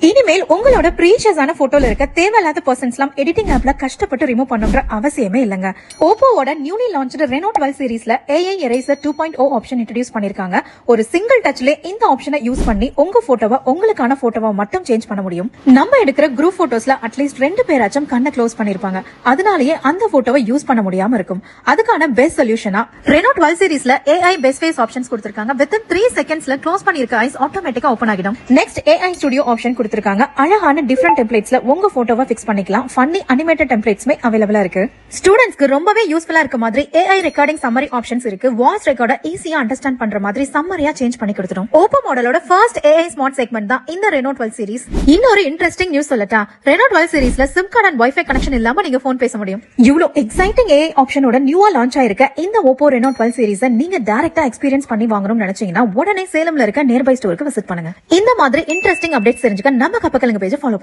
இனிமேல் உங்களோட பிரீஷியஸான போட்டோல இருக்க தேவையில்லாத பர்சன்ஸ்லாம் எடிட்டிங் ஆப்ல கஷ்டப்பட்டு ரிமூவ் பண்ணுன்ற அவசியமே இல்லங்க. ஓப்போவோட நியூலி லான்ச்டு ரெனோ 12 சீரிஸ்ல AI எரேசர் 2.0 ஆப்ஷன் இன்ட்ரோடியூஸ் பண்ணிருக்காங்க. ஒரு சிங்கிள் டச்ல இந்த ஆப்ஷனை யூஸ் பண்ணி உங்க போட்டோவை உங்களுக்கான போட்டோவா மட்டும் சேஞ்ச் பண்ண முடியும். நம்ம எடுக்கிற குரூப் போட்டோஸ்ல அட்லீஸ்ட் 2 பேராச்சும் கண்ணை க்ளோஸ் பண்ணிருப்பாங்க. அதனாலேயே அந்த போட்டோவை யூஸ் பண்ண முடியாம இருக்கும். அதுக்கான பெஸ்ட் சொல்யூஷனா ரெனோ 12 சீரிஸ்ல AI பெஸ்ட் ஃபேஸ் ஆப்ஷன்ஸ் கொடுத்திருக்காங்க. வித்தின் 3 செகண்ட்ஸ்ல க்ளோஸ் பண்ணிருக்க ஐஸ் ஆட்டோமேட்டிக்கா ஓபன் ஆகிடும். நெக்ஸ்ட் AI ஸ்டுடியோ ஆப்ஷன் கொடுத்திருக்காங்க. அழகான டிஃபரண்ட் டெம்ப்ளேட்ஸ்ல உங்க போட்டோவை ஃபிக்ஸ் பண்ணிக்கலாம். ஃபன்னி அனிமேட்டட் டெம்ப்ளேட்ஸ்மே அவைலபிளா இருக்கு. ஸ்டூடெண்ட்ஸ்க்கு ரொம்பவே யூஸ்ஃபுல்லா இருக்க மாதிரி AI ரெக்கார்டிங் சம்மரி ஆப்ஷன்ஸ் இருக்கு. வாய்ஸ் ரெக்கார்டை ஈஸியா அண்டர்ஸ்டாண்ட் பண்ற மாதிரி சம்மரியா சேஞ்ச் பண்ணி கொடுத்துரும். ஓப்போ மாடலோட ஃபர்ஸ்ட் AI ஸ்மார்ட் செக்மெண்ட் தான் இந்த ரெனோ 12 சீரிஸ். இன்னொரு இன்ட்ரெஸ்டிங் நியூஸ் சொல்லட்டா, ரெனோ 12 சீரிஸ்ல SIM card and wifi connection இல்லாம நீங்க போன் பேச முடியும். இவ்ளோ எக்ஸைட்டிங் AI ஆப்ஷனோட நியூவா லான்ச் ஆயிருக்க இந்த ஓப்போ ரெனோ 12 சீரிஸை நீங்க டைரக்டா எக்ஸ்பீரியன்ஸ் பண்ணி வாங்கணும்னு நினைச்சீங்கன்னா உடனே சேலம்ல இருக்க நியர்பை ஸ்டோருக்கு விசிட் பண்ணுங்க. இந்த மாதிரி இன்ட்ரெஸ்டிங் அப்டேட்ஸ் தெரிஞ்சுக்க நம்ம கப்பக்கலங்க பேஜை ஃபாலோ